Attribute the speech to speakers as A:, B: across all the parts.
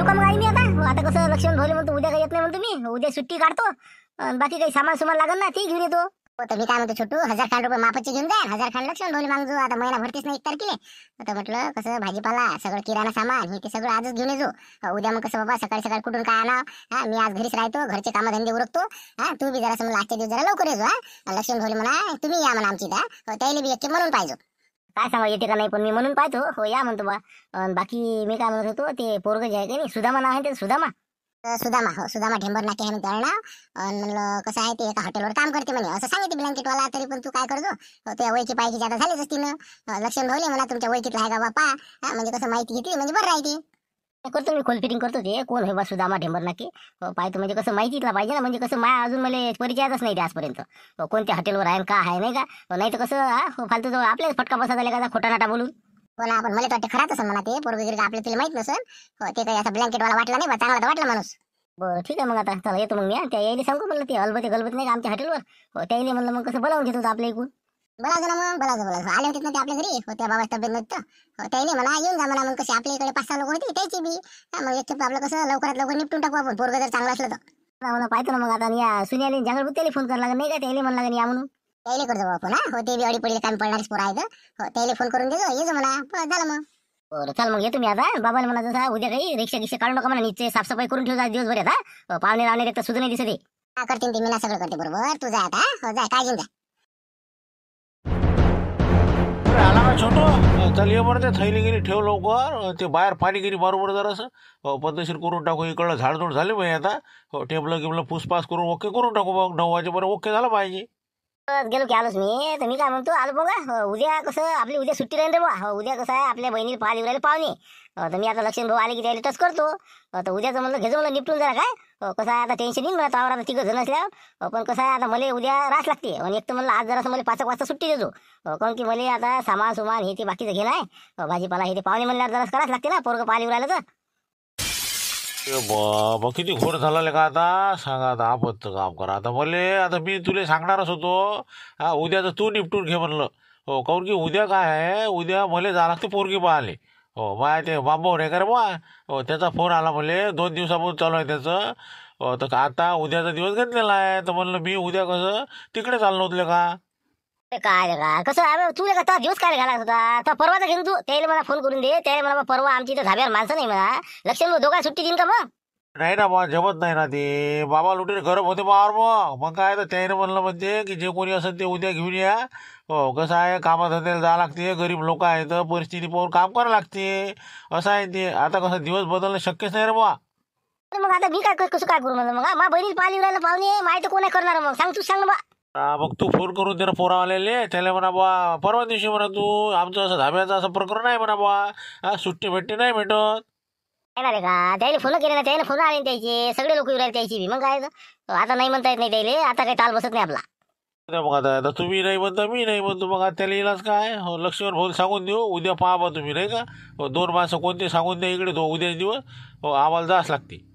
A: येऊ का मग आई मी आता आता कसं लक्ष्मण भाऊले म्हणतो उद्या काही येत नाही म्हणतो मी उद्या सुट्टी काढतो आणि बाकी काही सामान सुमान लागेल ना ते घेऊन येतो. तर मी काय म्हणतो छोटू 1000 खान रुपये मापाचे घेऊन जाय 1000 खान लक्ष्मण भाऊले मागजो आता महिना भरतीच नाही 1 तारखेला. तर म्हटलं कसं भाजीपाला सगळं किराणा सामान हे ते सगळं आजच घेऊन येतो. उद्या मग कसं बाबा सकाळी सकाळी कुठून काय आणा. हा मी आज घरीच राहतो घरचे कामधंदे उरकतो. हा तू बी जरा समजा आजच्या दिवस जरा लवकर येतो. हा लक्ष्मण भाऊले म्हणा तुम्ही या म्हणा आमची इथं त्याला बी एक म्हणून पाहिजे. काय सांगा येते का नाही पण मी म्हणून पाहतो हो या म्हणतो बा. बाकी मी काय म्हणत होतो ते पोरग जे आहे का नाही सुदामा नाव आहे ते सुदामा हो सुदामा ढेंबर नाके आहे म्हणतो नाव. म्हणलं कसं आहे ते एका हॉटेलवर काम करते म्हणे असं सांगितलं ब्लँकेटवाला. तरी पण तू काय करतो ते ओळखी पाहिजे ज्यादा झालेच असतील. लक्ष्मण भाऊले म्हणा तुमच्या ओळखीतला आहे का बापा. म्हणजे कसं माहिती घेतली म्हणजे बरं राहते. करतो मी खोल फिटिंग करतो ते कोण आहे बा सुदामा ढेंबर नाके पाहतो म्हणजे कसं माहितीतला पाहिजे ना म्हणजे कसं माया अजून मला परिचयातच नाही ते आजपर्यंत कोणत्या हॉटेलवर आहे का आहे नाही का नाही तर कसं फालतू जवळ आपल्याच फटका बसा झाला का खोटा नाटा बोलून. हो ना आपण मला तर वाटतं खराच असं म्हणा ते पोरगगिरी आपल्या तिला माहित नसेल ते काही असं ब्लँकेटवाला वाटला नाही बा चांगला तर वाटला माणूस. बरं ठीक आहे मग आता चला येतो मग मी त्या यायला सांगू म्हणलं ते अलबते गलबत नाही का आमच्या हॉटेलवर त्याला म्हणलं मग कसं बोलावून घेत होतं आपल्या ऐकून. बोलावं ना मग बोलावं आले होते ना ते आपल्या घरी त्या बाबा तब्येत नव्हतं त्याने म्हणा येऊन जा म्हणा मग कसे आपल्या इकडे 5-6 लोक होते त्याची बी. मग एक आपलं कसं लवकरात लवकर निपटून टाकू आपण पोरग जर चांगलं असलं तर. म्हणा पाहतो ना मग आता या सुनियाने जंगलबूत त्याला फोन करायला नाही का त्याला म्हणला या म्हणून त्याला करतो आपण. हो ते बी अडी पडले काम पडणारच पोरं आहेत त्याला फोन करून देतो येतो म्हणा झालं मग. बरं चल मग येतो मी आता बाबाला म्हणा जसा उद्या काही रिक्षा गिक्षा काढू नका म्हणा नीचे साफसफाई करून ठेवता दिवसभर आता पाहुणे रावणे तर सुद्धा नाही दिसते. करते ते मी ना सगळं करते बरोबर तू जा आता हो जाय काळजी जा.
B: आला का छोटू चल ये बरं ते थैली गिरी ठेव लवकर ते बाहेर पाणी गिरी बरोबर जरासं पद्धतशीर करून टाकू. इकडलं झाडझूड झाले मग आता टेबलं गिबलं पुसपास करून ओके करून टाकू मग 9 वाजेपर्यंत ओके झालं पाहिजे.
A: गेलो की आलोच मी तर मी काय म्हणतो आलो बघा उद्या कसं आपली उद्या सुट्टी राहील रे बा. उद्या कसं आहे आपल्या बहिणीला पाहायला राहिले पाहुणे तर मी आता लक्ष्मण भाऊ आले की त्याला टच करतो. तर उद्याचं म्हणलं घेतो म्हणलं निपटून जरा काय कसं आहे आता टेन्शन येईल मला तावर आता 3 जण असल्या पण कसं आहे आता मला उद्या रास लागते आणि एक तर म्हणलं आज जरासं मला 5 वाजता सुट्टी देतो कारण की मला आता सामान सुमान हे ते बाकीचं घेणं आहे भाजीपाला हे ते पाहुणे म्हणल्यावर जरास करावंच लागते ना पोरगं पाहायला राहिलं तर.
B: बाबा किती घोड झाला का आता सांगा आता आपत्त काम करा आता मले आता मी तुला सांगणारच होतो. हा उद्याचं तू निपटून घे म्हणलं हो काऊन की उद्या काय आहे उद्या मला जा लागते पोरगी पाहाले. हो माय ते बांबव नाही का रे बा हो त्याचा फोन आला मला 2 दिवसापासून चालू आहे त्याचं. तर आता उद्याचा दिवस घेतलेला आहे तर म्हणलं मी उद्या कसं तिकडे चाललो होतं का.
A: काय का कसं तुला का दिवस काय घाला होता तर परवाचा घेऊन तू त्याला मला फोन करून दे त्याला मला परवा आमची इथं धाब्यावर माणसं नाही म्हणा लक्ष्मण दोघा सुट्टी देईन का मग.
B: नाही ना बा जमत नाही ना ते बाबा लुटीने गरम होते बावर मग काय तर त्याने म्हणलं म्हणते की जे कोणी असेल ते उद्या घेऊन या. हो कसं आहे कामाधंद्याला जावं लागते गरीब लोक आहेत परिस्थिती पाहून काम करावं लागते असं आहे ते. आता कसं दिवस बदलणं शक्यच नाही रे बा.
A: मग आता मी काय कसं काय करू म्हणलं मग मा बहिणी पाहिली राहिलं पाहुणे माहिती कोण करणार मग सांग तू सांग बा.
B: मग तू फोन करून दे ना पोरा आलेले त्याला म्हणा बा परवा दिवशी म्हणा तू आमचं असं धाब्याचं असं प्रकरण आहे म्हणा बा सुट्टी भेटते नाही भेटत.
A: येणार आहे का त्याला फोन केले ना त्याने फोन आले त्याचे सगळे लोक येऊ त्याची बी मग काय आता नाही म्हणता येत नाही त्याला आता काही ताल बसत नाही आपला.
B: मग आता तुम्ही नाही म्हणता मी नाही म्हणतो मग आता त्याला येईलच काय हो लक्ष्मण भाऊ सांगून देऊ उद्या पहा बा तुम्ही नाही का हो 2 माणसं कोणते सांगून द्या इकडे तो उद्याच दिवस हो आम्हाला जावंच लागते.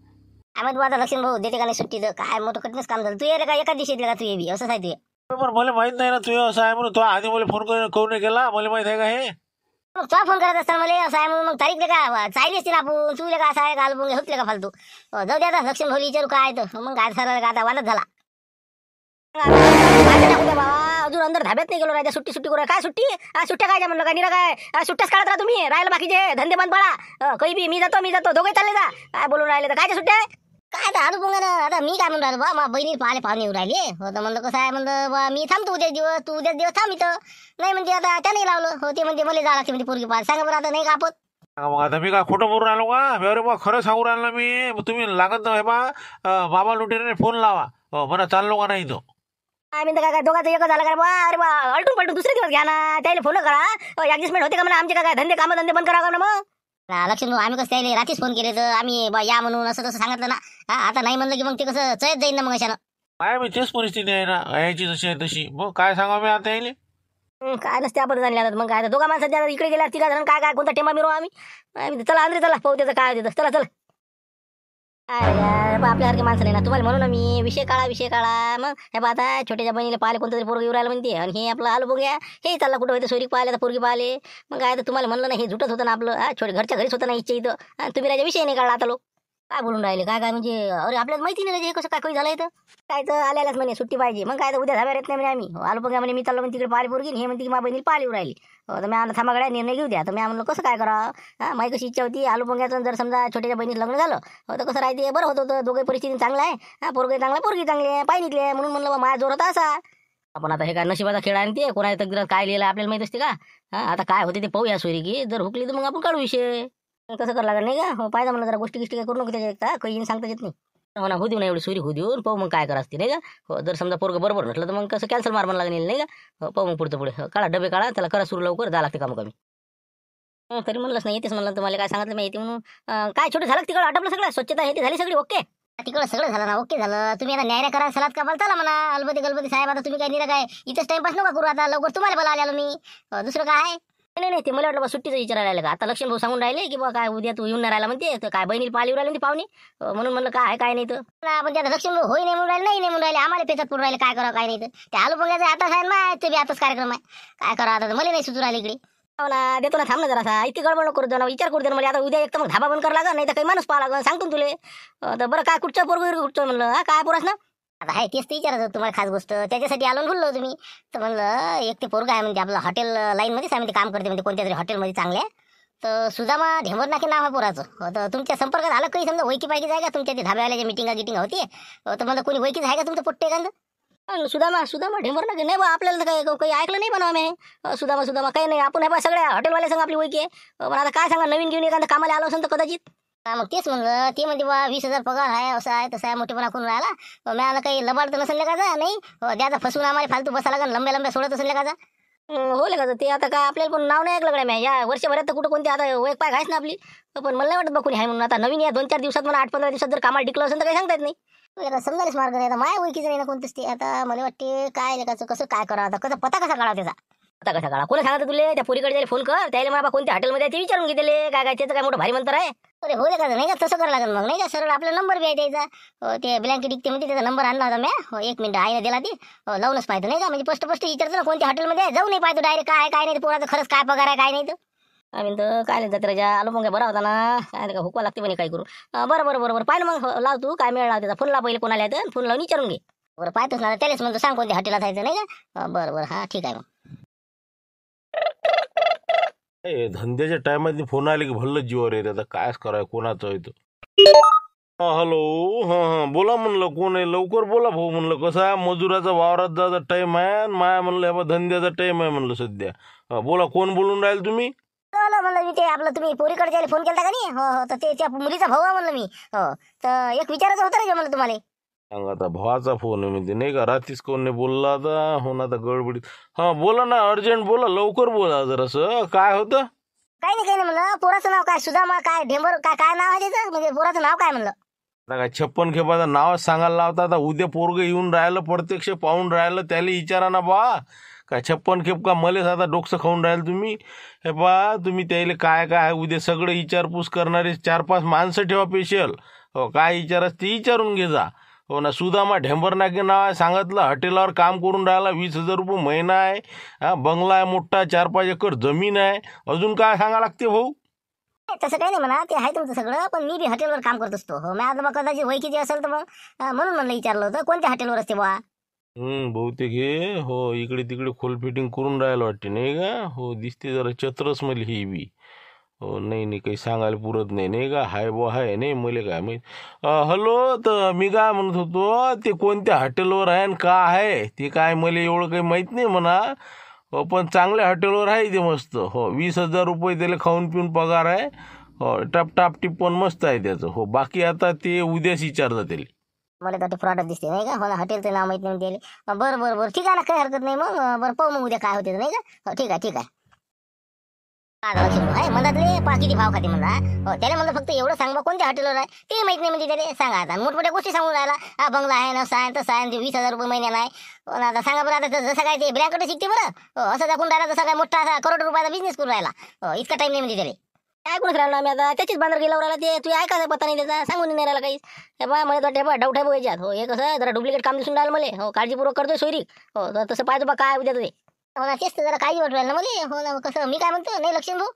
A: आम्ही आता लक्ष्मण भाऊ देते का नाही सुट्टी तर काय मोठं कठीणच काम झालं तू ये का एका दिवशी येते का तू ये बी असं आहे तू.
B: पण मला माहित नाही ना तू असं आहे म्हणून तो आधी मला फोन करून नाही केला मला माहित आहे का हे.
A: मग तुला फोन करत असताना मला असं आहे म्हणून मग तारीख का चालली असते ना आपण तुला का असं आहे का मग होतले का फालतू जाऊ दे आता लक्ष्मण भाऊ विचारू काय तर मग काय सर का आता वादच झाला. बाबा अजून अंदर धाब्यात नाही गेलो राजा सुट्टी करू काय सुट्टी सुट्ट्या काय म्हणलं काय निरा काय सुट्ट्याच काढत राहा तुम्ही राहिलं बाकीचे धंदे बंद पडा काही बी मी जातो दोघे चालले जा काय बोलून राहिले तर काय सुट्ट्या काय आता अनुभव आता मी काय म्हणून राहिलो बा मा बहिणी पाहुणे येऊ राहिले हो तर म्हणलं कसं आहे म्हणलं बा मी थांबतो उद्या दिवस तू उद्या दिवस थांब इथं नाही म्हणजे आता त्याने लावलं हो ते म्हणजे मला जा लागते म्हणजे पोरगी पाहायला सांगा बरं आता नाही का आपण.
B: मग आता मी काय खोटं बोलून राहिलो का अरे बा खरं सांगू राहिलो मी तुम्ही लागत नाही बा बाबा लुटेने फोन लावा हो म्हणा चाललो का नाही तो.
A: आम्ही तर काय दोघांचं एकच झालं का बा अरे बा अल्टून पलटून दुसरे दिवस घ्या ना त्याला फोन करा ऍडजस्टमेंट होते का म्हणा आमचे काय धंदे बंद करा ना मग. लक्ष्मण आम्ही कसं त्याला रात्रीच फोन केले तर आम्ही बा या म्हणून असं तसं सांगितलं ना आता नाही म्हणलं की मग ते कसं चयत जाईल ना मग अशानं.
B: काय मी तेच परिस्थिती आहे ना याची जशी आहे तशी मग काय सांगा मी आता येईल
A: काय नसते आपण जाणले मग काय दोघा माणसात इकडे गेल्या 3 जण काय कोणता टेमा मिरू आम्ही चला अंदर चला पाहू त्याचं काय देतं चला आपल्यासारखे माणसं नाही ना तुम्हाला म्हणून ना मी विषय काळा मग हे बा आता छोट्याच्या बहिणीला पाहिले कोणतं तरी पोरग येऊ राहिलं म्हणते आणि हे आपलं आलो बघूया हे चालला कुठं होतं सोयरी पाहिले तर पोरगी पाहिले मग काय तर तुम्हाला म्हणलं ना हे झुटत होतं ना आपलं छोटे घरच्या घरीच होतं ना इच्छा इथं तुम्ही राजा विषय नाही काढला आता लोक. काय बोलून राहिले काय काय म्हणजे अरे आपल्याला माहिती नाही रे हे कसं काय काही झालं इथं काय तर आल्यालाच म्हणे सुट्टी पाहिजे मग काय तर उद्या धाब्यावर येत नाही म्हणे आम्ही आलो बघा म्हणे मी चाललो म्हणे तिकडे पाली पोरगी हे म्हणते की माझ्या बहिणीला पाली राहिली तर मी थांबा गड्या निर्णय घेऊ द्या तर मी म्हणलं कसं काय करा माझी कशी इच्छा होती आलू पंग्याचं जर समजा छोट्याच्या बहिणीचं लग्न झालं तर कसं राहते बरं होतं दोघे परिस्थिती चांगलं आहे पोरगी चांगला पोरगी चांगली आहे पाय निघले म्हणून म्हणलं बा माझा जोर होता असा आपण आता हे काय नशिबाचा खेळ आहे ते कोणाच्या तकदीरात काय लिहिलं आपल्याला माहित असते का आता काय होते ते पाहूया सोयरी की जर हुकली तर मग आपण काढू विषय कसं करावं लागेल नाही का हो पाहिजे म्हणलं जरा गोष्टी काय करू नको त्याच्या एकटा काही सांगता येत नाही हो ना होऊ देऊ ना एवढी सोयरी होऊ देऊन पाहू मग काय करायचं नाही का हो जर समजा पोरगं बरोबर नसलं तर मग कसं कॅन्सल मारमान लागेल नाही का हो पाहू मग पुढचं पुढे काढा डबे काढा त्याला करा सुरू लवकर जा लागते काम कमी तरी म्हणलंच नाही येतेच म्हणलं तुम्हाला काय सांगितलं माहिती म्हणून काय छोटं झालं तिकडं आटपलं सगळं स्वच्छता हे झाली सगळी ओके तिकडं सगळं झालं ना ओके झालं तुम्ही आता न्याय करा सलाद कापाल चला म्हणा अलबती गलबती साहेब आता तुम्ही काय निरा काय इथंच टाइमपास नका करू आता लवकर तुम्हाला बोला आलो मी दुसरं काय नाही नाही ते मला वाटलं बा सुट्टीचं विचारायला राहिलं का आता लक्ष्मण भाऊ सांगून राहिले की बा काय उद्या तू येऊन नाही राहिला म्हणते तर काय बहिणीला पाली राहिली ती पाहुणे म्हणून म्हणलं काय काय नाही तर आपण त्यात लक्ष्मण भाऊ होई नाही म्हणून राहिले नाही म्हणून राहिले आम्हाला पेचात पडून राहिले काय करा काय नाही तर ते आलू बघायचं आता आहे ना ते बी आताच कार्यक्रम आहे काय करा आता मला नाही सुचू राहिले इकडे हो ना देतो ना थांब ना जरा इतकी गडबड करू दे ना विचार करू दे मला आता उद्या एक तर मग धाबा बंद करा लागेल नाही तर काही माणूस पाहा लागेल सांगतो तुले तर बरं काय कुठचं पोरग कुठचं म्हणलं हा काय पुरास ना आता आहे तेच ते विचारायचं तुम्हाला खास गोष्ट त्याच्यासाठी आलो बोललो तुम्ही तर म्हणलं एक ते पोरगा आहे म्हणजे आपलं हॉटेल लाईनमध्येच आहे म्हणजे काम करते म्हणजे कोणत्या तरी हॉटेलमध्ये चांगल्या तर सुदामा ढेंबर नाके नाव आहे पोराचं तर तुमच्या संपर्कात आलं काही समजा वैकी पाहिजे आहे का तुमच्या ते धाब्यावाल्याच्या मिटिंगा गिटिंग होती तर मला कोणी वैकीच आहे का तुमचं पोट्टे एखादं सुदामा ढेंबर नाके नाही बा आपल्याला तर काही ऐकलं नाही पण आम्ही सुदामा काही नाही आपण हे बा सगळ्या हॉटेलवाल्या सांगा आपली वैकी आहे पण आता काय सांगा नवीन घेऊन एखादं कामाला आलो असेल तर कदाचित मग तेच म्हणलं ते म्हणजे बा 20,000 पगार आहे असं आहे तसं आहे मोठेपणा करून राहिला मी काही लबाड तर नसेल का नाही द्याचा फसून आम्हाला फालतू बसा लागेल लंब्या सोडत असेल का हो का ते आता काय आपल्याला पण नाव नाही ऐकलं गड्या या वर्षभरात तर कुठं कोणते आता एक पाय घायच ना आपली पण मला नाही वाटत बा कोणी आहे म्हणून आता नवीन या 2-4 दिवसात मला 8-15 दिवसात जर कामाला टिकलं असेल तर काही सांगता येत नाही समजायलाच मार्ग नाही आता माय ओळखीचं नाही ना कोणतंच ते आता मला वाटते काय लेखाचं कसं काय करा आता कसं पता कसा काढा त्याचा आता कसा काढा कोणी सांगतो तुले त्या पोरीकडे जायला फोन कर त्याला मला कोणत्या हॉटेलमध्ये ते विचारून घेतले काय त्याचं काय मोठं भारी मंत्र आहे अरे हो का नाही का तसं करावं लागेल मग नाही का सरळ आपला नंबर बी आहे द्यायचा ते ब्लँकेट इकते म्हणजे त्याचा नंबर आणला होता मी 1 मिनिट आईला दिला ती लावूनच पाहतो नाही का म्हणजे स्पष्ट विचारतो ना कोणत्या हॉटेलमध्ये जाऊ नाही पाहतो डायरेक्ट काय नाही पोराचं खरंच काय पगार आहे काय नाही तर आम्ही तर काय नाही जत्रेच्या आलो मग बरा होता ना काय का हुकवा लागते म्हणे काय करू बरं पाहिलं मग लाव तू काय मिळाला त्याचा फोन ला पहिले कोणाला येतं फोन लावून विचारून घे बरं पाहतोच ना त्यालाच म्हणतो सांग कोणत्या हॉटेलात जायचं नाही का बरं हा ठीक आहे मग
B: धंद्याच्या टायमात फोन आले की भल्लच जीवावर येते आता कायच कराय कोणाचं येतं हॅलो हां बोला म्हणलं कोण आहे लवकर बोला भाऊ म्हणलं कसं आहे मजुराचा वावरात जायचा टाईम आहे माया म्हणलं हे धंद्याचा टाईम आहे म्हणलं सध्या बोला कोण बोलून राहील तुम्ही
A: म्हणलं मी ते आपलं तुम्ही पोरीकडे जायला फोन केला का नाही हो तर ते त्या मुलीचा भाऊ आहे म्हणलं मी हो तर एक विचारायचं होतं रे म्हणलं तुम्हाला
B: सांगा आता भावाचा फोन आहे म्हणजे नाही का रात्रीच कोण नाही बोलला आता हो ना आता गडबडीत हां बोला ना अर्जंट बोला लवकर बोला जरासं काय होतं
A: काही नाही म्हणलं पोराचं नाव काय सुदामा काय ढेंबर काय नाव आहे त्याचं म्हणजे पोराचं नाव काय म्हणलं
B: आता काय 56 खेपाचं नावच सांगायला लावता आता उद्या पोरग येऊन राहिलं प्रत्यक्ष पाहून राहिलं त्याला विचारा ना बा काय 56 खेप का मलेच आता डोकसं खाऊन राहिल तुम्ही हे बा तुम्ही त्याला काय काय उद्या सगळं विचारपूस करणारे 4-5 माणसं ठेवा स्पेशल हो काय विचारास ते विचारून घे जा हो ना सुदामा ढेंबर नाके नाव आहे सांगितलं हॉटेलावर काम करून राहिला 20,000 रुपये महिना आहे हा बंगला आहे मोठा 4-5 एकर जमीन आहे अजून काय सांगा लागते भाऊ
A: तसं काही नाही म्हणा ते आहे तुमचं सगळं पण मी बी हॉटेलवर काम करत असतो हो मी आता मग कदाचित वैकीची असेल तर मग म्हणून म्हणलं विचारलं होतं कोणत्या हॉटेलवर असते बा
B: बहुतेक हे हो इकडे तिकडे खोल फिटिंग करून राहिलं वाटते नाही का हो दिसते जरा चत्रच मले ही बी हो नाही काही सांगायला पुरत नाही का हाय बो हाय नाही मले काय माहीत हॅलो तर मी काय म्हणत होतो ते कोणत्या हॉटेलवर आहे आणि का आहे ते काय मला एवढं काही माहीत नाही म्हणा हो पण चांगल्या हॉटेलवर आहे ते मस्त हो 20,000 रुपये त्याला खाऊन पिऊन पगार आहे हो टाप टिप पण मस्त आहे त्याचं हो बाकी आता ते उद्याच विचारतं त्याला
A: मला तर फ्रॉडच दिसते नाही का हो ना हॉटेलचं नाव माहित नाही दिले बरं ठीक आहे ना काही हरकत नाही मग बरं पाहू मग उद्या काय होते नाही का हो ठीक आहे मधातले किती भाव खाते म्हणला हो त्याला म्हणलं फक्त एवढं सांग कोणत्या हॉटेलवर आहे ते माहित नाही म्हणजे त्याला सांगा आता मोठमोठ्या गोष्टी सांगून राहिला हा बंगला आहे नसा आहे तसं आहे 20,000 रुपये महिन्याला आहे आता सांगा बरं आता जसं काय ते ब्लँकेट शिकते बरं हो असं दाखवून राहिला तसा काय मोठा असा करोड रुपयाचा बिझनेस करून राहिला हो इतका टाइम नाही म्हणजे त्याला काय कोणच राहिला आम्ही आता त्याचीच बांधर गेल्यावर राहिला ते तू ऐकायचा पत्ता नाही त्याचा सांगून नाही राहिला काही हे बा मला वाटतं डाऊट आहे याच्यात हो हे कसं जरा डुप्लिकेट काम दिसून राहिलं मला हो काळजीपूर्वक करतोय सोयरी हो तसं पाहिजे बा काय उद्या ते हो ना, तेच तर जरा काही वाटू राहिलं ना मला. हो ना, कसं मी काय म्हणतो, नाही लक्ष्मण भाऊ,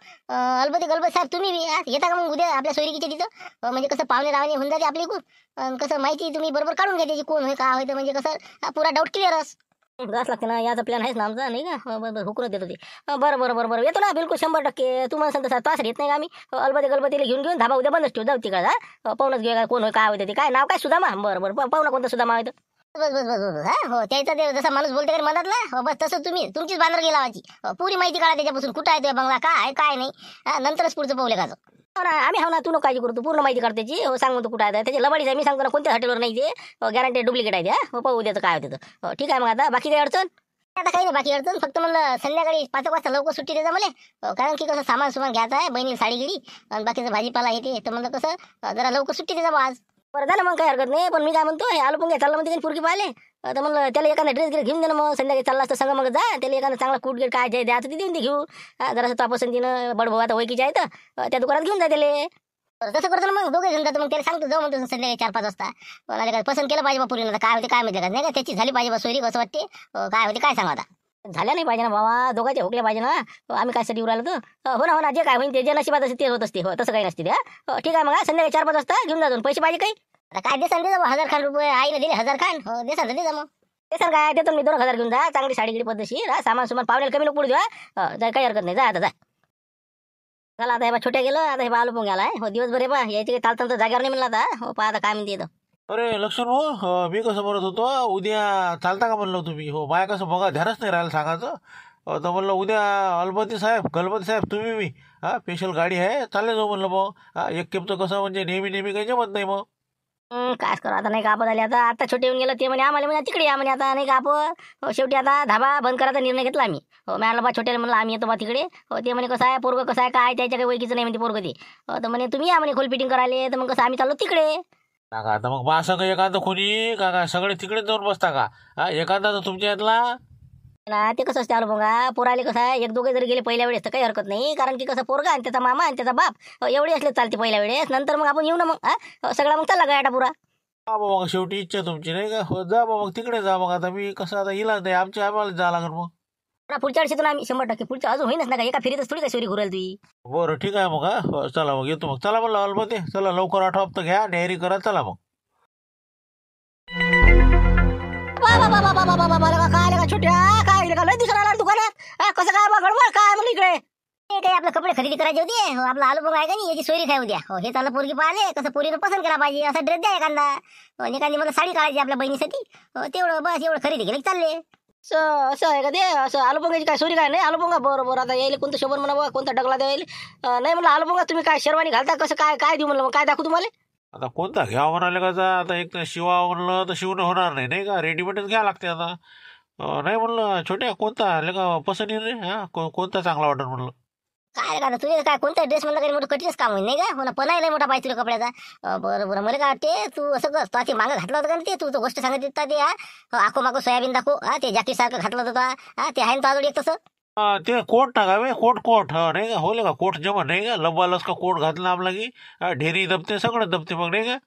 A: अलबत्ती गलबत साहेब तुम्ही बी येता का मग उद्या आपल्या सोयरीकीच्या तिथं? म्हणजे कसं पाहुणे रावणे होऊन जाते आपली इकडून. कसं माहिती तुम्ही बरोबर काढून घ्या त्याची, कोण होय काय होय, म्हणजे कसं पुरा डाऊट क्लिअरच. जास्त लागते ना, याचा प्लॅन आहेच ना आमचा, नाही का? बरं हुकूनच देतो ते. बरं बरं बरं बरं, येतो ना बिलकुल 100%. तुम्हाला सांगतो सर, तास येत नाही का आम्ही? अलबत्ती गलबतीला घेऊन धाबा उद्या बंदच ठेवू, जाऊ तिकडे. पाहूनच घेऊया कोण होय काय होते ते. काय नाव काय सुदामा? बरं बरं, पाहू ना कोणता सुदामा आहे. बस बस बस बस, हा हो, त्याचा ते जसा माणूस बोलते का मनातला, हो बस तसं तुम्ही तुमचीच बांधर लावायची. पुरी माहिती काढा त्याच्यापासून, कुठं आहे तो बंगला, काय आहे काय नाही. नंतरच पुढचं पाऊल का. हो ना, आम्ही हो ना, तू नको काळजी करू, तू पूर्ण माहिती काढ त्याची. हो, सांग तू कुठं आहे त्याची लबाडीच आहे. मी सांगतो ना, कोणत्या हॉटेलवर नाही ते, गॅरंटी डुप्लिकेट आहे ते. हो, पाहू द्याचं काय होतं. हो ठीक आहे, मग आता बाकी काही अडचण आता काही नाही. बाकी अडचण फक्त म्हणलं संध्याकाळी 5 वाजता लवकर सुट्टी द्यायचा मला. कारण की कसं सामान सुमान घ्यायचं आहे, बहिणीला साडी गिडी आणि बाकीचं भाजीपाला येते, तर म्हणलं कसं जरा लवकर सुट्टी द्यायचा आज. बरं झालं मग, काही हरकत नाही. पण मी काय म्हणतो, हे आलू पण चाललं म्हणते पुरकी पाहिले, तर म्हणलं त्याला एखादा ड्रेस गिरे घेऊन दे ना. मग संध्याकाळी चालला असतं संग, मग जा त्याला एखादा चांगला कुट गेट काय जे द्यायचं ते देऊन दे घेऊ. जरासं तो पसंतीनं बडभाऊ आता ओळखीचे आहे, तर त्या दुकानात घेऊन जा त्याला. तसं करतो ना, मग दोघे घेऊन जातो. मग त्याला सांगतो जाऊ म्हणतो संध्याकाळी 4-5 वाजता. मला काय पसंत केलं पाहिजे बा पुरीला, काय होते काय माहिती का, नाही का त्याची झाली पाहिजे बा सोयरी, असं वाटते. काय होते काय सांगा आता. झाल्या नाही पाहिजे ना बाबा, दोघांचे हुकले पाहिजे ना. आम्ही काय साठी उरायला तर हो ना हो ना, जे काय होईल ते जे नशिबात असते ते होत असते. हो तसं काही नसते ते. ठीक आहे, मग संध्याकाळी 4-5 वाजता घेऊन जातो. पैसे पाहिजे काही आता काय देसान दे, 1000 खान रुपये आईला दिले, 1000 खान. हो देसान दे जा. मग देसान काय देतो मी, 2000 घेऊन जा. चांगली साडी गिडी पद्धतशीर, सामान सुमान पावण्याला कमी नको पडू द्या. जा, काही हरकत नाही, जा आता जा. चला आता हे बा छोट्या गेलं, आता हे बा आलू पण गेला आहे. हो दिवसभर हे बा यायचे काही चालतं जागेवर नाही म्हणलं आता. हो पहा आता काय म्हणते.
B: अरे लक्ष्मण मी कसं म्हणत होतो, उद्या चालता का म्हणलं तुम्ही? हो माया कसं बघा ध्यानच नाही राहिलं सांगायचं. तर म्हणलं उद्या गणपती साहेब तुम्ही मी स्पेशल गाडी आहे, चालले जाऊ म्हणलं. मग एक केपचं कसं म्हणजे नेहमी काही जमत नाही मग.
A: काय करू आता, नाही का आपण झाले आता छोटे येऊन गेलं ते म्हणे आम्हाला म्हणे तिकडे या म्हणे, आता नाही का आपण. हो शेवटी आता धाबा बंद करायचा निर्णय घेतला आम्ही. हो मिळाला बा छोट्याला म्हणलं आम्ही येतो बा तिकडे. हो ते म्हणे कसं आहे पोरगं कसं आहे काय त्याच्या काही ओळखीचं नाही म्हणते पोरगं ते. तर म्हणे तुम्ही या म्हणे खोल फिटिंग करायला, तर मग कसं आम्ही चाललो तिकडे.
B: का आता मग बा संग एखादं कोणी का सगळे तिकडेच जाऊन बसता का? एखादा तर तुमच्या यातला
A: ना ते कसं असते आलो बघा, पोराले कसं आहे एक दोघे जरी गेले पहिल्या वेळेस तर काही हरकत नाही. कारण की कसं पोरगा आणि त्याचा मामा आणि त्याचा बाप एवढे असले चालते पहिल्या वेळेस. नंतर मग आपण येऊ ना मग सगळा मग चालला गाडा पुरा.
B: मग शेवटी इच्छा तुमची नाही का? हो जा मग तिकडे जा. मग आता मी कसं आता इलाज नाही, आम्हाला जावं लागेल मग.
A: पुढच्या वर्षीतून आम्ही 100% पुढच्या अजून होईनच ना का, एका फिरीतच थोडी काय सोरी घुरेल तुझी.
B: बरं ठीक आहे मग. हो, चला मग येतो मग. चला म्हणलं अलबते, चला लवकर आठवत घ्या, डेअरी करा, चला मग.
A: काय लगा छोट्या, काय लय दिसायला लागला दुकानात. कसं काय बा गडबड काय म्हणलं इकडे? ते काही आपलं कपडे खरेदी करायचे होते. हो आपला आलू बघ आहे का नाही, याची सोयरी काय उद्या. हो हे चाललं पोरगी पाहिले कसं पोरीनं पसंत केला पाहिजे, असा ड्रेस द्या एखादा. एखादी मला साडी काढायची आपल्या बहिणीसाठी. तेवढं बस, एवढं खरेदी केलं चालले. असं आहे का ते? असं आलूपंगाची काय सोरी काय नाही आलूपंगा. बरोबर आता यायला कोणतं शोभन म्हणा, कोणता डगला द्यायला नाही म्हणलं आलूपंगा. तुम्ही काय शेरवानी घालता कसं काय काय देऊ म्हणलं, मग काय दाखवू तुम्हाला?
B: आता कोणता घ्यावं म्हणाले का? आता एक तर शिवा म्हणलं तर शिवणं होणार नाही नाही का, रेडीमेडच घ्यावं लागते आता. नाही म्हणलं छोट्या कोणता आले का पसंत येईल रे? कोणता चांगला वाटत म्हणलं.
A: काय का तुझे काय कोणता ड्रेस म्हणलं काही मोठं कठीणच काम होईल नाही का? हो ना, पण नाही मोठा पाहिजे तुला कपड्याचा. बरं बरं, मला काय वाटते तू असं कर, तू ते मागं घातलं होतं का ते, तू गोष्ट सांगितली ते आखो मागो सोयाबीन दाखव. ते जॅकेट सारखं घातलं होतं ते आहे ना तुझ्याकडे एक तसं.
B: ते कोट टाकावे, कोट नाही का? होले का कोट जमा नाही का? लंबालच का कोट घातला आपला की ढेरी दबते, सगळं दबते मग नाही का?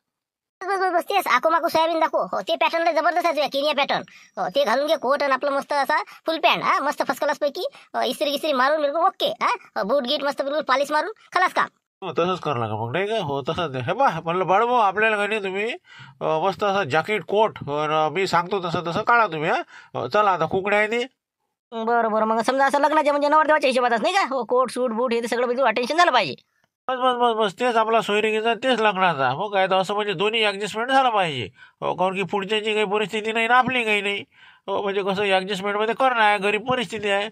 A: बस बस बस तेच आखो मागो सोयाबीन दाखव. हो ते पॅटर्न जबरदस्त आहे केनिया पॅटर्न. हो ते घालून घे कोट आणि आपलं मस्त असा फुल पॅन्ट मस्त फर्स्ट क्लास पैकी. इस्त्री गिस्त्री मारून बिलकुल ओके. बूट गीट मस्त बिलकुल पॉलिश मारून खलास काम.
B: तसंच करावं लागेल मग नाही का? हो तसंच हे बा म्हणलं बाळभाऊ आपल्याला काही नाही, तुम्ही मस्त असं जॅकेट कोट मी सांगतो तसं तसं काढा तुम्ही. चला आता कुकड्या आहे ते.
A: बरं बरं, मग समजा असं लग्नाच्या म्हणजे नवरदेवाच्या हिशोबातच नाही का? हो कोट सूट बूट हे सगळं बिलकुल अटेन्शन झालं पाहिजे.
B: बस बस बस बस तेच आपला सोयरिकीचा तेच लग्नाचा. हो काय तर असं म्हणजे दोन्ही ॲडजस्टमेंट झालं पाहिजे. हो कारण की पुढच्याची काही परिस्थिती नाही ना आपली काही नाही. हो म्हणजे कसं ॲडजस्टमेंटमध्ये करणं आहे, गरीब परिस्थिती आहे.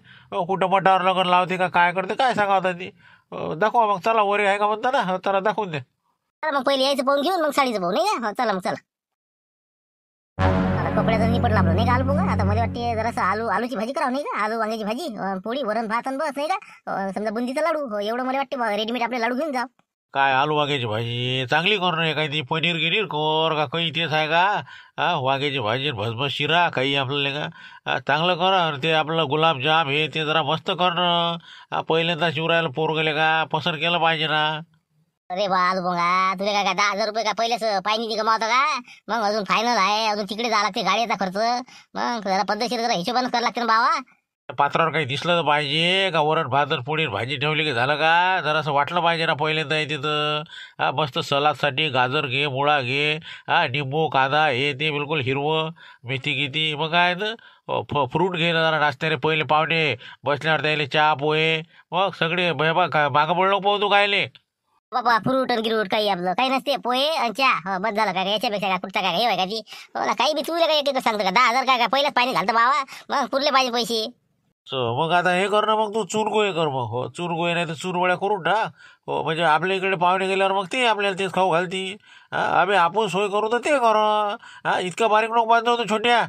B: कुठं मठावर लग्न लावते का काय करते काय सांगा होता ती. दाखवा मग चला, वरे आहे का म्हणता ना, चला दाखवून द्या.
A: मग पहिले यायचं पाहून घेऊन मग साडीचं पाहून नाही का? चला मग चला. आता कपड्याचं निपट लागलो नाही का आलू बघा. आता मला वाटते जरासं आलूची भाजी करावं नाही का? आलू वांग्याची भाजी पोळी वरण भात आणि बस नाही का? समजा बुंदीचा लाडू. हो एवढं मला वाटते रेडीमेड आपले लाडू घेऊन जा.
B: काय आलू वांग्याची भाजी चांगली करून आहे, काही ती पनीर गिनीर कोर का काही तेच आहे का? वांग्याची भाजी भसभस शिरा काही आपल्याला का चांगलं कर. ते आपलं गुलाबजाम हे ते जरा मस्त करणं. पहिल्यांदा शिवरायला पोर गेले का पसंत केलं पाहिजे ना.
A: अरे बा आलू बघा, तुला काय 10,000 रुपये का पहिलेच पाहिजे कमावता का? मग अजून फायनल आहे, अजून तिकडे जावं लागते गाडीचा खर्च. मग जरा पद्धतशीर जरा हिशोबानं करावं लागते ना बाबा.
B: पात्रावर काही दिसलं तर पाहिजे का वरण भात आणि पोळी आणि भाजी ठेवली की झालं का जरासं वाटलं पाहिजे ना पहिल्यांदा आहे तिथं. हा मस्त सलादसाठी गाजर घे, मुळा घे, हा निंबू कांदा हे ते बिलकुल हिरवं, मेथी गिती मग काय तर फ्रूट घे ना जरा नाश्त्याने पहिले पाहुणे बसल्यावर त्याले चहा पोहे मग सगळे मागं पडलो पाहू तू कायले.
A: बाबा फ्रूट आणि गिरूट काही आपलं काही नसते पोहे आणि चहा बस झालं काय याच्यापेक्षा काय कुठचा काय हे आहे का ती मला काही बी तुला काय एक सांगतो का 10,000 काय काय पहिलेच पाणी घालतं बाबा मग पुरले पाहिजे पैसे.
B: मग आता हे कर ना मग तू चुरगोळे कर मग हो चुरगोळे नाही तर चुरवड्या करून टाक. हो म्हणजे आपल्या इकडे पाहुणे गेल्यावर मग ते आपल्याला तेच खाऊ घालती. हा आम्ही आपण सोय करू तर ते करू. हा इतका बारीक नको बांधतो होतो छोट्या.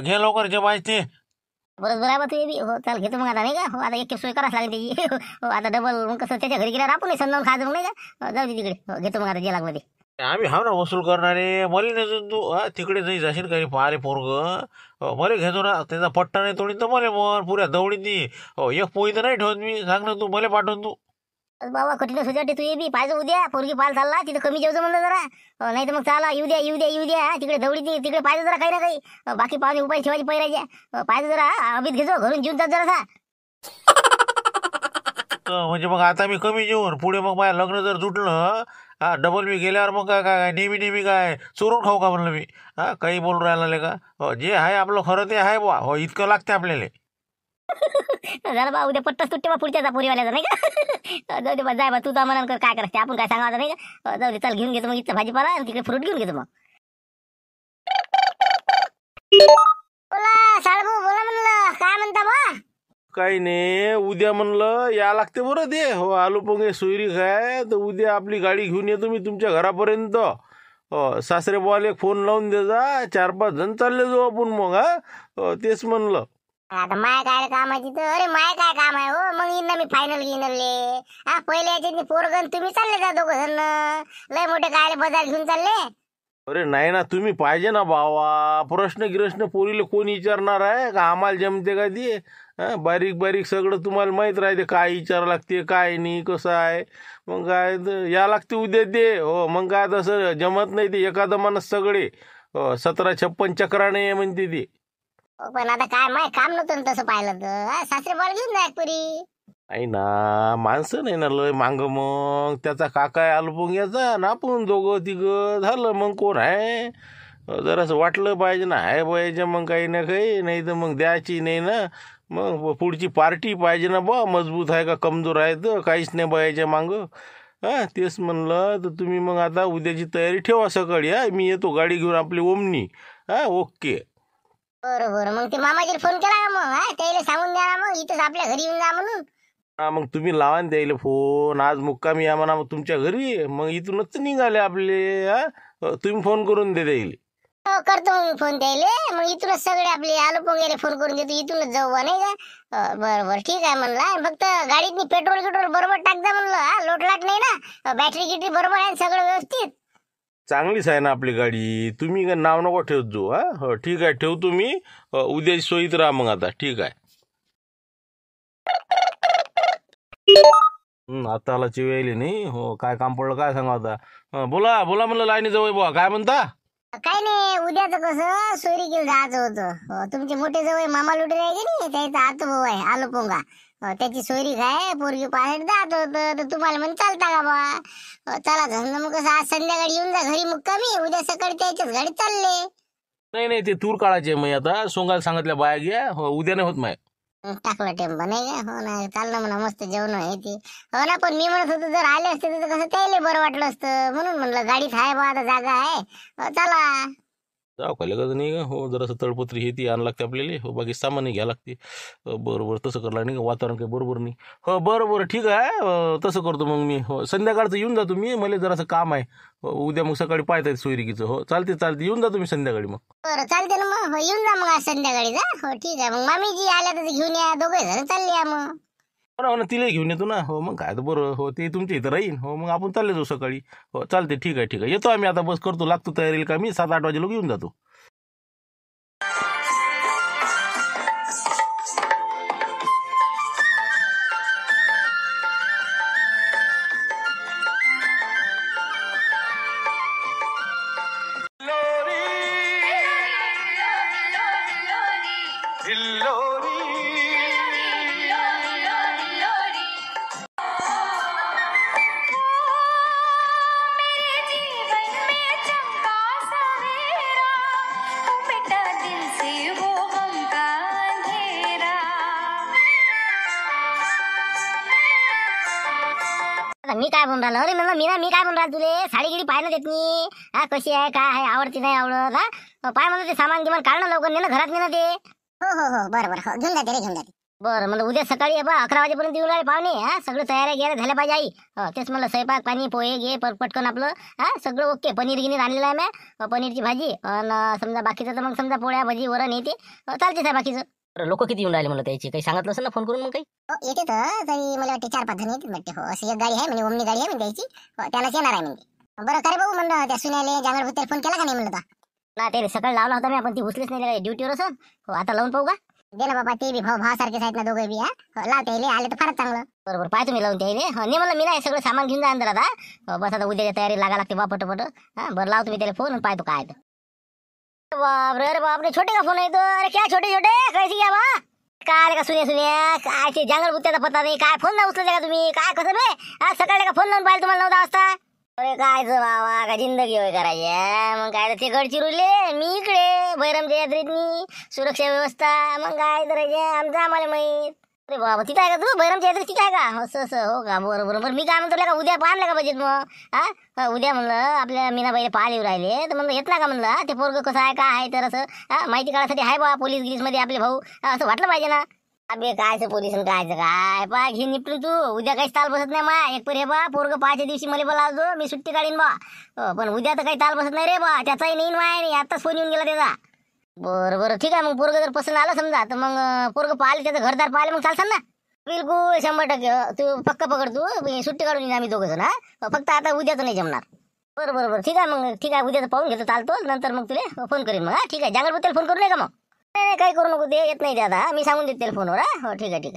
B: घे लवकर जे पाहिजे ते.
A: बरोबर आहे बा तू हे बी हो चाल घेतो मग आता नाही का हो आता एक सोय करावं लागेल त्याची हो आता डबल मग कसं त्याच्या घरी गेल्यावर आपण समजावून खायचं मग नाही का जाऊ दे तिकडे हो, घेतो मग आता जेलामध्ये.
B: आम्ही हा ना वसूल करणारे मला नसून तू हा तिकडे नाही जाशील काही पाहिले पोरग मला घेतो ना त्याचा पट्टा नाही तोडीन तर मला मन पुऱ्या दवडीन ती. हो एक पोळी तर नाही ठेवत मी सांग ना तू मला पाठवून तू.
A: बाबा कठीण सुजाटे तू ये बी पाहिजे उद्या पोरगी पाल चालला तिथं कमी जेवचं म्हणलं जरा नाही तर मग चाला येऊ द्या येऊ द्या येऊ द्या तिकडे दवडी तिकडे पाहिजे जरा काही ना काही बाकी पाहुणे उपाय ठेवायची पैरायच्या पाहिजे जरा अभित घेतो घरून जेवून जात जरा.
B: म्हणजे मग आता मी कमी जेवून पुढे मग माझ्या लग्न जर जुटलं हा डबल मी गेल्यावर मग काय काय नेहमी नेहमी काय चोरून खाऊ का म्हणलं मी. हा काही बोलून राहिला का हो जे आहे आपलं खरं ते आहे बुवा हो इतकं लागते आपल्याला.
A: झालं बा उद्या पट्टा सुट्टे बा पुढच्या पोरीवाल्याचा नाही का जाऊ दे बा जाय बा तू तर म्हणा काय करायचं आपण काय सांगायचं नाही का जाऊ दे चल घेऊन घेतो मग इथं भाजीपाला आणि तिकडे फ्रूट घेऊन घेतो मग. बोला साळभाऊ बोला म्हणलं काय म्हणता बा.
C: काही नाही उद्या म्हणलं या लागते बरं ते हो आलू पोंगे सोयरी काय तर उद्या आपली गाडी घेऊन येतो मी तुमच्या घरापर्यंत. हो सासरे बुवाला एक फोन लावून दे जा 4-5 जण चालले जाऊ आपण मग. हा तेच म्हणलं.
A: आता माय काय कामाची तर अरे माय काय काम आहे हो मग येईन ना मी फायनल घेईनले हा पहिले याच्यात पोरगण तुम्ही चालले जा दोघं जण लय मोठे काय बाजार घेऊन चालले.
C: अरे नाही ना तुम्ही पाहिजे ना बावा प्रश्न पोरीला कोण विचारणार आहे का आम्हाला जमते का ते. बारीक बारीक सगळं तुम्हाला माहीत राहते काय विचार लागते काय नाही कसं आहे. मग काय या लागते उद्या ते हो मग काय तसं जमत नाही ते एका दमानं सगळे 17-56 चक्राने म्हणते ते.
A: पण आता काय माय काम नव्हतं तसं पाहिलं तर सासरे बाळ घेऊन जाय पुरी.
C: नाही ना माणसं नाही ना लय मांग मग त्याचा काका आहे आलपोंग्याचा ना आपण दोघं तिघं झालं मग कोण आहे. जरासं वाटलं पाहिजे ना आहे बायच्या मग काही ना काही नाही तर मग द्यायची नाही ना मग पुढची पार्टी पाहिजे ना बा मजबूत आहे का कमजोर आहे तर काहीच नाही बायाच्या मागं. तेच म्हणलं तर तुम्ही मग आता उद्याची तयारी ठेवा सकाळी. मी येतो गाडी घेऊन आपली ओमनी. ओके
A: बरोबर मग ते मामाजीला फोन केला का मग त्याला सांगून द्या ना मग इथंच आपल्या घरी येऊन जा म्हणून.
C: मग तुम्ही लावा ना द्यायला फोन आज मुक्कामी या म्हणा मग तुमच्या घरी मग इथूनच निघाले आपले. तुम्ही फोन करून दे द्यायला.
A: हो करतो मग फोन द्यायले मग इथूनच सगळे आपले आलू पोंगेले फोन करून देतो इथूनच जाऊ बा नाही का. बरोबर ठीक आहे म्हणलं फक्त गाडीत पेट्रोल बरोबर टाकजा म्हणलं लोटलाट नाही ना बॅटरी गिटरी बरोबर आहे सगळं व्यवस्थित.
C: चांगलीच आहे ना आपली गाडी तुम्ही नाव नको ठेवत जो. हो ठीक आहे ठेवतो मी उद्याची सोयीत राहा मग आता ठीक आहे. आता आला चिवायले नाही हो काय काम पडलं काय सांगा आता. बोला बोला म्हणलं लाईनी जवळ बुवा काय म्हणता.
A: काही नाही उद्याच कसं सोयरी गेलं जायचं होतं तुमचे मोठे जवळ मामा लुटे आहे की नाही त्याचा आतो भाऊ आहे आलू पोंगा त्याची सोयरी काय पोरगी पाहायला जात होतं तर तुम्हाला म्हणे चालता का बा चला धंदा मग कसं आज संध्याकाळी येऊन जा घरी मुक्कामी उद्या सकाळी त्याच्याच गाडी चालले.
C: नाही नाही ते तूर काढायचे मग आता सोंगायला सांगितल्या बाया घ्या उद्या नाही होत माय.
A: टाकलं टेम्पो नाही का हो ना चाललं म्हणा मस्त जेवण आहे ते हो ना पण मी म्हणत होतो जर आले असते तर कसं त्याला बरं वाटलं असतं म्हणून म्हणलं गाडीत आहे बा आता जागा आहे चला
C: जाऊ का लगत नाही का हो जरासं तळपत्री हे ती आण लागते आपल्याला हो बाकी सामानही घ्या लागते. बरोबर तसं करला नाही का वातावरण काही बरोबर नाही. हो बरोबर ठीक आहे तसं करतो मग मी हो संध्याकाळचं येऊन जातो मी मला जरासं काम आहे. उद्या मग सकाळी पाहता येत सोयरिकीचं हो चालते येऊन जा तुम्ही संध्याकाळी मग.
A: बरं चालते ना मग येऊन जा मग आज संध्याकाळी जा हो ठीक आहे मग मामीजी आल्या तर घेऊन या दोघे जण चालले या मग.
C: हो ना तिला घेऊन येतो ना हो मग काय तर बरं हो ते तुमच्या इथं राहीन हो मग आपण चालले जाऊ सकाळी. हो चालते ठीक आहे येतो आम्ही आता बस करतो लागतो तयारीला का मी 7-8 वाजे लोक येऊन जातो.
D: हिल्लोरी
A: आता मी काय म्हणून राहिलो? अरे म्हणलं मी काय म्हणून राहिलो तुले? साडी गिडी पाहायला देत मी. हा कशी आहे काय आहे आवडती नाही आवडत? हा पाय म्हणलं ते सामान गिमान काढणं लवकर नेणं घरात नेणं ते. हो बरं हो घेऊन जाते रे घेऊन जाते. बरं म्हणलं उद्या सकाळी आहे बा 11 वाजेपर्यंत येऊन राहिले पाहुणे. हा सगळं तयाऱ्या गेल्या झाल्या पाहिजे आई. तेच म्हणलं स्वयंपाक पाणी पोहे घे पटकन आपलं. हा सगळं ओके. पनीर गिनीर आणलेलं आहे मी. पनीरची भाजी आणि समजा बाकीचं तर मग समजा पोळ्या भाजी वरण येते चालते साहेब बाकीचं.
D: लोक किती येऊन राहिले मला त्याची काही सांगितलं असेल ना फोन करून मग काही.
A: येते तर तरी मला वाटते 4-5 जण येतील वाटते. हो अशी एक गाडी आहे म्हणजे ओमनी गाडी आहे म्हणजे त्याची. त्यालाच येणार आहे म्हणजे. बरं करे भाऊ म्हणलं त्या सुन्याले जांगरभूत फोन केला का नाही म्हणलं ना त्याने सकाळी लावला होता मी पण ती उचलीच नाही ड्युटीवर असं. हो आता लावून पाहू का? दे ना बाबा ते बी भाऊ सारखेच आहेत ना दोघे बी. हा लावते आले तर फारच चांगलं. बरोबर पाय तुम्ही लावून त्याले. नाही म्हणलं मी नाही सगळं सामान घेऊन जा अंदर आता. बस आता उद्याच्या तयारी लागा लागते बा पटपट. हा बरं लावतो मी त्याला फोन पाहतो काय तर. बापरे अरे बापरे छोटे का फोन येतो? अरे क्या छोटे छोटे कैसे घ्या बा काय का सुन्या काय ते जांगल बुत्त्याचा पत्ता नाही काय फोन नाही उचलले का तुम्ही काय कसं बे? आज सकाळी का फोन लावून पाहिजे तुम्हाला 9 वाजता? अरे काय बाबा का जिंदगी होय करायची. मग काय ते गडचिरोली मी इकडे बैरमच्या यात्रेतनी सुरक्षा व्यवस्था मग काय करायचे आमचं आम्हाला माहित. अरे बाबा तिथं आहे का तू बैरमच्या यात्रेत तिथं आहे का? असं हो का बरं बरोबर. मी काय म्हणतो का उद्या पाहलं का बजेट मग? हा उद्या म्हणलं आपल्या मीनाबाईला पाहायला येऊ राहिले तर म्हणलं येत ना का म्हणलं ते पोरग कसं आहे काय आहे तर असं माहिती काढायसाठी आहे बा पोलीस गिरीस मध्ये आपले भाऊ असं वाटलं पाहिजे ना. अबे कायचं पोलीस कायचं काय पा घे निपटून तू. उद्या काहीच ताल बसत नाही मा. एक पर हे बा पोरग पाहायच्या दिवशी मला बोलावतो मी सुट्टी काढीन बा. पण उद्या तर काही ताल बसत नाही रे बा. त्याचाही नाही नाही आताच फोन येऊन गेला त्याचा. बरं ठीक आहे मग पोरग जर पसंत आलं समजा तर मग पोरग पाहिले त्याचं घरदार पाहिले मग चालतात ना. बिलकुल 100% तू पक्का पकड तू सुट्टी काढून येईन आम्ही दोघं जण. फक्त आता उद्याच नाही जमणार. बरं ठीक आहे मग ठीक आहे उद्याचं पाहून घेतो चालतो नंतर मग तुला फोन करीन मग. ठीक आहे जांगरबद्दल फोन करू नये का मग? नाही काही करू नको ते येत नाही ते आता मी सांगून देते त्याला फोनवर. हो ठीक आहे